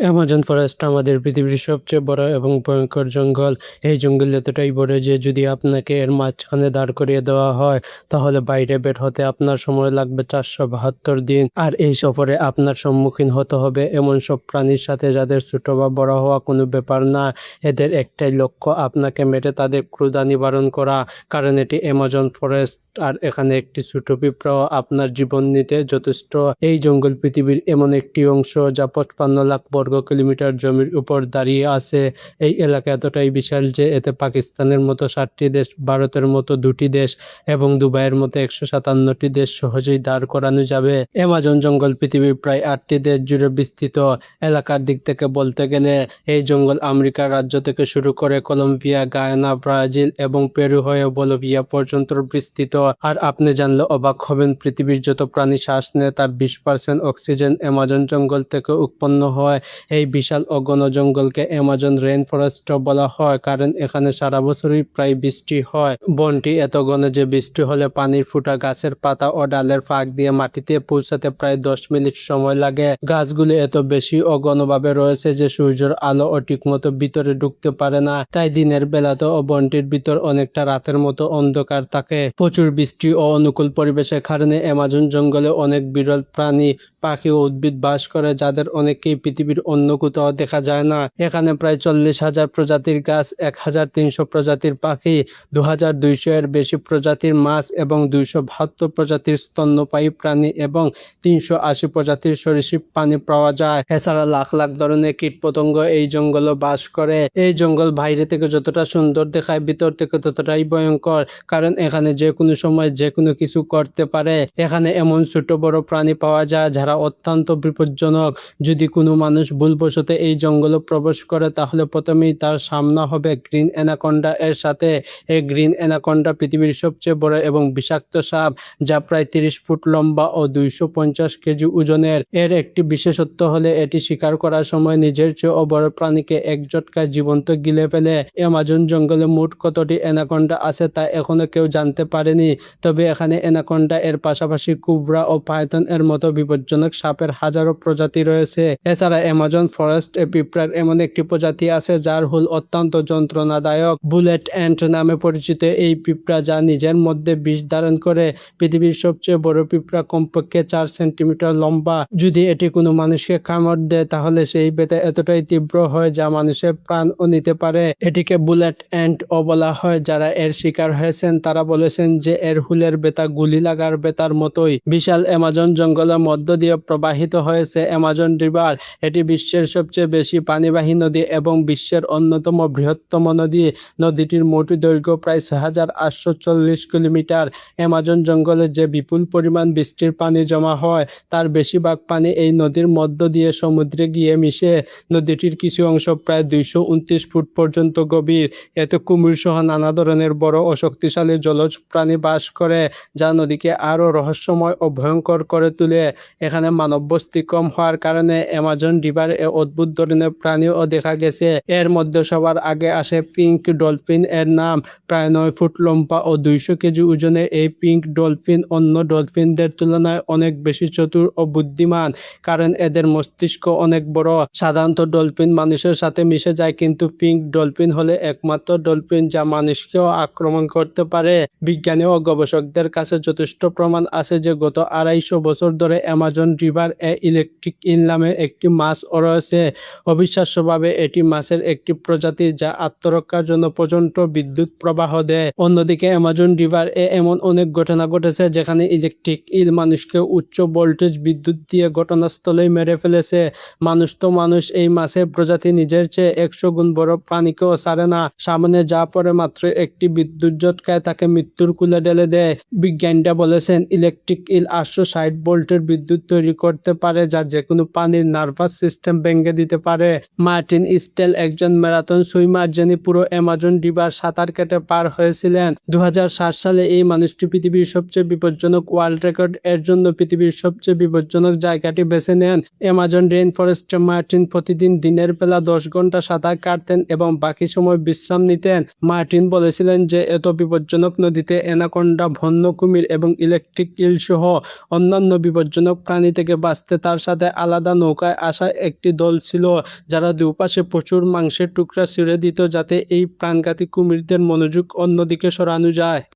Amazon forest আমাদের পৃথিবীর সবচেয়ে বড় এবং ভয়ঙ্কর জঙ্গল। এই জঙ্গল এতটাই বড় যে যদি আপনাকে এর মাঝখানে দাঁড় করিয়ে দেওয়া হয় তাহলে বাইরে বের হতে আপনার সময় লাগবে 472 দিন। আর এই সফরে আপনার সম্মুখীন হতে হবে এমন সব প্রাণীর সাথে যাদের ছোট বা বড় হওয়া কোনো ব্যাপার না। এদের একটাই লক্ষ্য আপনাকে মেরে তাদের ক্ষুধা নিবারণ করা, কারণ এটি অ্যামাজন ফরেস্ট আর এখানে একটি ছোট পিঁপড়াও আপনার জীবন নিতে যথেষ্ট। এই জঙ্গল পৃথিবীর এমন একটি অংশ যা 55 লাখ বর্গ কিলোমিটার জমির উপর দাঁড়িয়ে আছে। এই এলাকা এতটাই বিশাল যে এতে পাকিস্তানের মতো 7টি দেশ, ভারতের মতো 2টি দেশ এবং দুবাইয়ের মতো 157টি দেশ সহজেই দাঁড় করানো যাবে। অ্যামাজন জঙ্গল পৃথিবীর প্রায় 8টি দেশ জুড়ে বিস্তৃত। এলাকার দিক থেকে বলতে গেলে এই জঙ্গল আমেরিকার রাজ্য থেকে শুরু করে কলম্বিয়া, গায়ানা, ব্রাজিল এবং পেরু হয়ে বলিভিয়া পর্যন্ত বিস্তৃত। আর আপনি জানলে অবাক হবেন, পৃথিবীর যত প্রাণী শ্বাস নেয় তার 20% অক্সিজেন অ্যামাজন জঙ্গল থেকে উৎপন্ন হয়। এই বিশাল অঘন জঙ্গলকে অ্যামাজন রেইন ফরেস্টও বলা হয়, কারণ এখানে সারা বছরই প্রায় বৃষ্টি হয়। বনটি এত ঘন যে বৃষ্টি হলে পানির ফোঁটা গাছের পাতা ও ডালের ফাঁক দিয়ে মাটিতে পৌঁছাতে প্রায় 10 মিনিট সময় লাগে। গাছগুলি এত বেশি অঘনভাবে রয়েছে যে সূর্যের আলো ও ঠিকমতো ভিতরে ঢুকতে পারে না, তাই দিনের বেলাতেও বনটির ভিতর অনেকটা রাতের মতো অন্ধকার থাকে। প্রচুর বৃষ্টি ও অনুকূল পরিবেশের কারণে অ্যামাজন জঙ্গলে অনেক বিরল প্রাণী, পাখি ও উদ্ভিদ বাস করে যাদের অনেকেই পৃথিবীর অন্য কোথাও দেখা যায় না। এখানে প্রায় 40,000 প্রজাতির গাছ, 1,300 প্রজাতির পাখি, 2,200 এর বেশি প্রজাতির মাছ এবং 272 প্রজাতির স্তন্যপায়ী প্রাণী এবং 380 প্রজাতির সরীসৃপ প্রাণী পাওয়া যায়। এছাড়া লাখ লাখ ধরনের কীটপতঙ্গ এই জঙ্গলে বাস করে। এই জঙ্গল বাইরে থেকে যতটা সুন্দর দেখায় ভিতর থেকে ততটাই ভয়ঙ্কর, কারণ এখানে যে কোনো সময় যে কোনো কিছু করতে পারে। এখানে এমন ছোট বড় প্রাণী পাওয়া যায় যারা অত্যন্ত বিপজ্জনক। যদি কোনো মানুষ ভুলবশত এই জঙ্গলে প্রবেশ করে তাহলে প্রথমেই তার সামনা হবে গ্রিন অ্যানাকোন্ডা এর সাথে। এই গ্রিন অ্যানাকোন্ডা পৃথিবীর সবচেয়ে বড় এবং বিষাক্ত সাপ, যা প্রায় 30 ফুট লম্বা ও 250 কেজি ওজনের। এর একটি বিশেষত্ব হলে এটি শিকার করার সময় নিজের চেয়েও বড় প্রাণীকে এক ঝটকায় জীবন্ত গিলে ফেলে। অ্যামাজন জঙ্গলে মোট কতটি অ্যানাকোন্ডা আছে তা এখনো কেউ জানতে পারেনি, তবে এখানে অ্যানাকোন্ডা এর পাশাপাশি কোবরা ও পাইথন এর মতো বিপজ্জনক সাপের হাজারো প্রজাতি রয়েছে। এছাড়া অ্যামাজন ফরেস্ট পিঁপড়ার এমন একটি প্রজাতি আছে যার হুল অত্যন্ত যন্ত্রণাদায়ক। বুলেট অ্যান্ট নামে পরিচিত এই পিঁপড়া, যা নিজের মধ্যে বিষ ধারণ করে। পৃথিবীর সবচেয়ে বড় পিঁপড়া কমপক্ষে 4 সেন্টিমিটার লম্বা। যদি এটি কোনো মানুষকে কামড় দেয় তাহলে সেই ব্যথা এতটাই তীব্র হয় যা মানুষের প্রাণও নিতে পারে। এটিকে বুলেট অ্যান্ট ও বলা হয়। যারা এর শিকার হয়েছেন তারা বলেছেন যে এর হুলের ব্যথা গুলি লাগার ব্যথার মতোই। বিশাল অ্যামাজন জঙ্গলের মধ্য দিয়ে প্রবাহিত হয়েছে অ্যামাজন রিভার। এটি বিশ্বের সবচেয়ে বেশি পানিবাহী নদী এবং বিশ্বের অন্যতম বৃহত্তম নদী। নদীটির মোট দৈর্ঘ্য প্রায় 6,840 কিলোমিটার। অ্যামাজন জঙ্গলে যে বিপুল পরিমাণ বৃষ্টির পানি জমা হয় তার বেশিরভাগ পানি এই নদীর মধ্য দিয়ে সমুদ্রে গিয়ে মিশে। নদীটির কিছু অংশ প্রায় 229 ফুট পর্যন্ত গভীর। এতে কুমির সহ নানা ধরনের বড় ও শক্তিশালী জলজ প্রাণী বাস করে, যা নদীকে আরও রহস্যময় ও ভয়ঙ্কর করে তোলে। এখানে মানব বস্তি কম হওয়ার কারণে অ্যামাজন রিভারে অদ্ভুত ধরনের প্রাণীও দেখা গেছে। এর মধ্যে সবার আগে আসে পিঙ্ক ডলফিন। এর নাম। প্রায় 9 ফুট লম্বা ও 200 কেজি ওজনের এই পিঙ্ক ডলফিন অন্য ডলফিনদের তুলনায় অনেক বেশি চতুর ও বুদ্ধিমান, কারণ এদের মস্তিষ্ক অনেক বড়। সাধারণত ডলফিন মানুষের সাথে মিশে যায়, কিন্তু পিঙ্ক ডলফিন হলে একমাত্র ডলফিন যা মানুষকেও আক্রমণ করতে পারে। বিজ্ঞানী ও গবেষকদের কাছে যথেষ্ট প্রমাণ আছে যে গত 250 বছর ধরে অ্যামাজন রিভার এ ইলেকট্রিক ইল নামে একটি মাছ রয়েছে। অবিশ্বাস্যভাবে এটি মাছের একটি প্রজাতি যা আত্মরক্ষার জন্য প্রচণ্ড বিদ্যুৎ প্রবাহ দেয়। অন্যদিকে অ্যামাজন রিভার এ এমন অনেক ঘটনা ঘটেছে যেখানে ইলেকট্রিক ইল মানুষকে উচ্চ ভোল্টেজ বিদ্যুৎ দিয়ে ঘটনাস্থলেই মেরে ফেলেছে। মানুষ তো মানুষ, এই মাছের প্রজাতি নিজের চেয়ে 100 গুণ বড় প্রাণীকেও ছাড়ে না। সামনে যা পড়ে মাত্র একটি বিদ্যুৎ ঝটকায় তাকে মৃত্যুর কুলে ঢেলে দেয়। বিজ্ঞানীরা বলেছেন ইলেকট্রিক ইল 860 ভোল্টের বিদ্যুৎ তৈরি করতে পারে, যা যেকোনো প্রাণীর নার্ভাস সিস্টেম ভেঙে দিতে পারে। মার্টিন স্টেল একজন ম্যারাথন সুইমার যিনি পুরো অ্যামাজন রিভার সাঁতার কেটে পার হয়েছিলেন। 2007 সালে এই মানুষটি পৃথিবীর সবচেয়ে বিপজ্জনক ওয়ার্ল্ড রেকর্ড এর জন্য পৃথিবীর সবচেয়ে বিপজ্জনক জায়গাটি বেছে নেন। অ্যামাজন রেইন ফরেস্টে মার্টিন প্রতিদিন দিনের বেলা 10 ঘন্টা সাঁতার কাটতেন এবং বাকি সময় বিশ্রাম নিতেন। মার্টিন বলেছিলেন যে এত বিপজ্জনক নদীতে অ্যানাকোন্ডা, বন্য কুমির এবং ইলেকট্রিক ইল সহ অন্যান্য বিপজ্জনক প্রাণী পানি থেকে বাঁচতে তার সাথে আলাদা নৌকায় আসা একটি দল ছিল, যারা দুপাশে প্রচুর মাংসের টুকরা ছুঁড়ে দিত যাতে এই প্রাণঘাতী কুমিরদের মনোযোগ অন্যদিকে সরানো যায়।